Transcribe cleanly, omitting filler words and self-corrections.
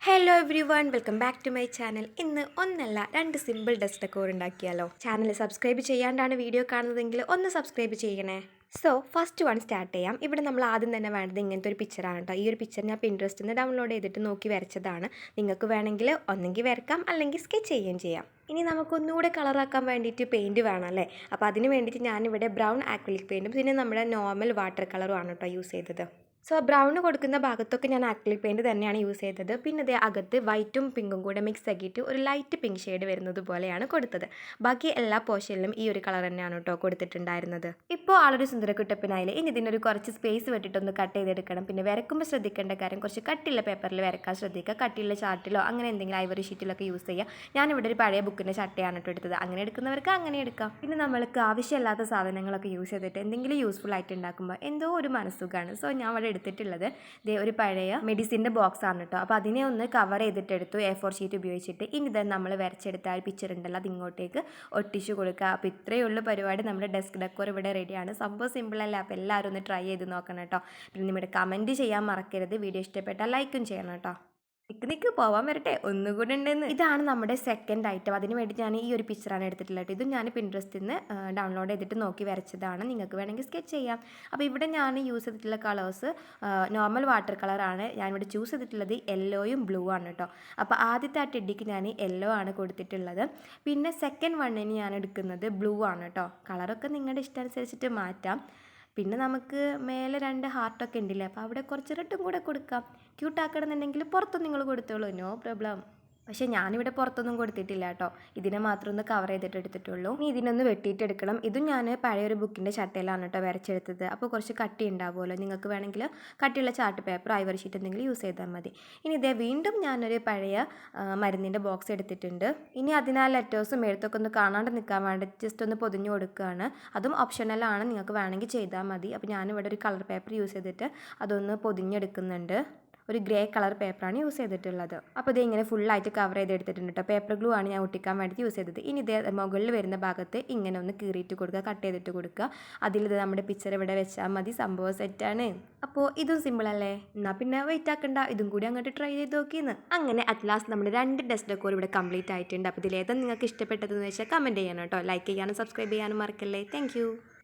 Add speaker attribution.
Speaker 1: Hello everyone, welcome back to my channel. ഇന്ന് ഒന്നല്ല രണ്ട് സിമ്പിൾ ഡസ്റ്റ് ഡെക്കോർ ഉണ്ടാക്കിയാലോ. ചാനൽ സബ്സ്ക്രൈബ് ചെയ്യാണ്ടാണ് വീഡിയോ കാണുന്നതെങ്കിൽ ഒന്ന് സബ്സ്ക്രൈബ് ചെയ്യണേ. സോ ഫസ്റ്റ് വൺ സ്റ്റാർട്ട് ചെയ്യാം. ഇവിടെ നമ്മൾ ആദ്യം തന്നെ വേണ്ടത് ഇങ്ങനത്തെ ഒരു പിക്ചറാണ് കേട്ടോ. ഈ ഒരു പിക്ചർ ഞാൻ പിൻട്രസ്റ്റിൽ നിന്ന് ഡൗൺലോഡ് ചെയ്തിട്ട് നോക്കി വരച്ചതാണ്. നിങ്ങൾക്ക് വേണമെങ്കിൽ ഒന്നെങ്കിൽ വരക്കാം, അല്ലെങ്കിൽ സ്കെച്ച് ചെയ്യുകയും ചെയ്യാം. ഇനി നമുക്കൊന്നുകൂടെ കളറാക്കാൻ വേണ്ടിയിട്ട് പെയിൻറ്റ് വേണം അല്ലേ. അപ്പോൾ അതിന് വേണ്ടിയിട്ട് ഞാനിവിടെ ബ്രൗൺ ആക്രിലിക് പെയിൻറ്റും പിന്നെ നമ്മുടെ നോർമൽ വാട്ടർ കളറും ആണ് കേട്ടോ യൂസ് ചെയ്തത്. സോ ബ്രൗൺ കൊടുക്കുന്ന ഭാഗത്തൊക്കെ ഞാൻ ആക്രിലിക് പെയിൻറ്റ് തന്നെയാണ് യൂസ് ചെയ്തത്. പിന്നെ ഇതേ അകത്ത് വൈറ്റും പിങ്കും കൂടെ മിക്സ് ആക്കിയിട്ട് ഒരു ലൈറ്റ് പിങ്ക് ഷെയ്ഡ് വരുന്നത് പോലെയാണ് കൊടുത്തത്. ബാക്കി എല്ലാ പോർഷനിലും ഈ ഒരു കളർ തന്നെയാണ് കേട്ടോ കൊടുത്തിട്ടുണ്ടായിരുന്നത്. ഇപ്പോൾ ആളൊരു സുന്ദരക്കുട്ടപ്പനായില്ലേ. ഇനി ഇതിനൊരു കുറച്ച് സ്പേസ് വിട്ടിട്ടൊന്ന് കട്ട് ചെയ്തെടുക്കണം. പിന്നെ വരക്കുമ്പോൾ ശ്രദ്ധിക്കേണ്ട കാര്യം, കുറച്ച് കട്ടിയുള്ള പേപ്പറിൽ വരക്കാൻ ശ്രദ്ധിക്കുക. കട്ടിയുള്ള ചാർട്ടിലോ അങ്ങനെ എന്തെങ്കിലും ഐവറി ഷീറ്റിലൊക്കെ യൂസ് ചെയ്യുക. ഞാനിവിടെ ഒരു പഴയ ബുക്കിൻ്റെ ചട്ടയാണ് കേട്ടോ എടുത്തത്. അങ്ങനെ എടുക്കുന്നവർക്ക് അങ്ങനെ എടുക്കാം. പിന്നെ നമ്മൾക്ക് ആവശ്യമില്ലാത്ത സാധനങ്ങളൊക്കെ യൂസ് ചെയ്തിട്ട് എന്തെങ്കിലും യൂസ്ഫുൾ ആയിട്ട് ഉണ്ടാക്കുമ്പോൾ എന്തോ ഒരു മനസ്സുഖമാണ്. സോ ഞാൻ അവിടെ എടുത്തിട്ടുള്ളത് ഇതേ ഒരു പഴയ മെഡിസിൻ്റെ ബോക്സ് ആണ് കേട്ടോ. അപ്പോൾ അതിനെ ഒന്ന് കവർ ചെയ്തിട്ടെടുത്തു A4 ഷീറ്റ് ഉപയോഗിച്ചിട്ട്. ഇനി ഇത് നമ്മൾ വരച്ചെടുത്ത ആ ഒരു പിക്ചർ ഉണ്ടല്ലോ, അത് ഇങ്ങോട്ടേക്ക് ഒട്ടിച്ചു കൊടുക്കുക. അപ്പോൾ ഇത്രയേ ഉള്ളൂ പരിപാടി. നമ്മുടെ ഡെസ്ക് ഡെക്കോർ ഇവിടെ റെഡിയാണ്. സംഭവം സിമ്പിളല്ല. അപ്പോൾ എല്ലാവരും ഒന്ന് ട്രൈ ചെയ്ത് നോക്കണം കേട്ടോ. പിന്നെ നിങ്ങളുടെ കമൻറ്റ് ചെയ്യാൻ മറക്കരുത്. വീഡിയോ ഇഷ്ടപ്പെട്ടാൽ ലൈക്കും ചെയ്യണം കേട്ടോ. നിക്ക് പോവാൻ വരട്ടെ, ഒന്നുകൂടി ഉണ്ടെന്ന്. ഇതാണ് നമ്മുടെ സെക്കൻഡ് ഐറ്റം. അതിന് വേണ്ടി ഞാൻ ഈ ഒരു പിക്ചറാണ് എടുത്തിട്ടുള്ളത്. ഇതും ഞാൻ പിൻട്രസ്റ്റിൽ നിന്ന് ഡൗൺലോഡ് ചെയ്തിട്ട് നോക്കി വരച്ചതാണ്. നിങ്ങൾക്ക് വേണമെങ്കിൽ സ്കെച്ച് ചെയ്യാം. അപ്പോൾ ഇവിടെ ഞാൻ യൂസ് ചെയ്തിട്ടുള്ള കളേഴ്സ് നോർമൽ വാട്ടർ കളറാണ്. ഞാനിവിടെ ചൂസ് ചെയ്തിട്ടുള്ളത് യെല്ലോയും ബ്ലൂ ആണ് കേട്ടോ. അപ്പോൾ ആദ്യത്തെ ആ ടെഡിക്ക് ഞാൻ യെല്ലോ ആണ് കൊടുത്തിട്ടുള്ളത്. പിന്നെ സെക്കൻഡ് വണ്ണിന് ഞാൻ എടുക്കുന്നത് ബ്ലൂ ആണ് കേട്ടോ. കളറൊക്കെ നിങ്ങളുടെ ഇഷ്ടമനുസരിച്ചിട്ട് മാറ്റാം. പിന്നെ നമുക്ക് മേലെ 2 ഹാർട്ടൊക്കെ ഉണ്ടല്ലേ, അപ്പോൾ അവിടെ കുറച്ച് റെഡും കൂടെ കൊടുക്കാം. ക്യൂട്ടാക്കണമെന്നുണ്ടെങ്കിൽ പുറത്തും നിങ്ങൾ കൊടുത്തോളൂ, നോ പ്രോബ്ലം. പക്ഷേ ഞാനിവിടെ പുറത്തൊന്നും കൊടുത്തിട്ടില്ല കേട്ടോ. ഇതിനെ മാത്രം ഒന്ന് കവർ ചെയ്തിട്ട് എടുത്തിട്ടുള്ളൂ. ഇനി ഇതിനൊന്ന് വെട്ടിയിട്ടെടുക്കണം. ഇതും ഞാൻ പഴയൊരു ബുക്കിൻ്റെ ചട്ടയിലാണ് കേട്ടോ വരച്ചെടുത്തത്. അപ്പോൾ കുറച്ച് കട്ടി ഉണ്ടാവുമല്ലോ. നിങ്ങൾക്ക് വേണമെങ്കിൽ കട്ടിയുള്ള ചാർട്ട് പേപ്പർ ഐവറി ഷീറ്റ് എന്തെങ്കിലും യൂസ് ചെയ്താൽ മതി. ഇനി ഇതേ വീണ്ടും ഞാനൊരു പഴയ മരുന്നിൻ്റെ ബോക്സ് എടുത്തിട്ടുണ്ട്. ഇനി അതിനാൽ ലെറ്റേഴ്സും എഴുത്തൊക്കെ ഒന്ന് കാണാണ്ട് നിൽക്കാൻ വേണ്ടി ജസ്റ്റ് ഒന്ന് പൊതിഞ്ഞ് കൊടുക്കുകയാണ്. അതും ഓപ്ഷണലാണ്, നിങ്ങൾക്ക് വേണമെങ്കിൽ ചെയ്താൽ മതി. അപ്പോൾ ഞാനിവിടെ ഒരു കളർ പേപ്പർ യൂസ് ചെയ്തിട്ട് അതൊന്ന് പൊതിഞ്ഞെടുക്കുന്നുണ്ട്. ഒരു ഗ്രേ കളർ പേപ്പറാണ് യൂസ് ചെയ്തിട്ടുള്ളത്. അപ്പോൾ ഇത് ഇങ്ങനെ ഫുള്ളായിട്ട് കവർ ചെയ്തെടുത്തിട്ടുണ്ട് കേട്ടോ. പേപ്പർ ഗ്ലൂ ആണ് ഞാൻ ഒട്ടിക്കാൻ വേണ്ടിയിട്ട് യൂസ് ചെയ്തത്. ഇനി ഇതേ മുകളിൽ വരുന്ന ഭാഗത്ത് ഇങ്ങനെ ഒന്ന് കീറിയിട്ട് കൊടുക്കുക, കട്ട് ചെയ്തിട്ട് കൊടുക്കുക. അതിലിത് നമ്മുടെ പിക്ചർ ഇവിടെ വെച്ചാൽ മതി. സംഭവം സെറ്റാണ്. അപ്പോൾ ഇതും സിമ്പിൾ അല്ലേ. എന്നാൽ പിന്നെ വെയിറ്റ് ആക്കണ്ട, ഇതും കൂടി അങ്ങോട്ട് ട്രൈ ചെയ്ത് നോക്കിയെന്ന്. അങ്ങനെ അറ്റ് ലാസ്റ്റ് നമ്മുടെ 2 ഡെസ്ക് ഡെക്കോർ ഇവിടെ കംപ്ലീറ്റ് ആയിട്ടുണ്ട്. അപ്പോൾ ഇതിലേതാ നിങ്ങൾക്ക് ഇഷ്ടപ്പെട്ടതെന്ന് വെച്ചാൽ കമൻറ്റ് ചെയ്യണം കേട്ടോ. ലൈക്ക് ചെയ്യാനും സബ്സ്ക്രൈബ് ചെയ്യാനും മറക്കല്ലേ. താങ്ക്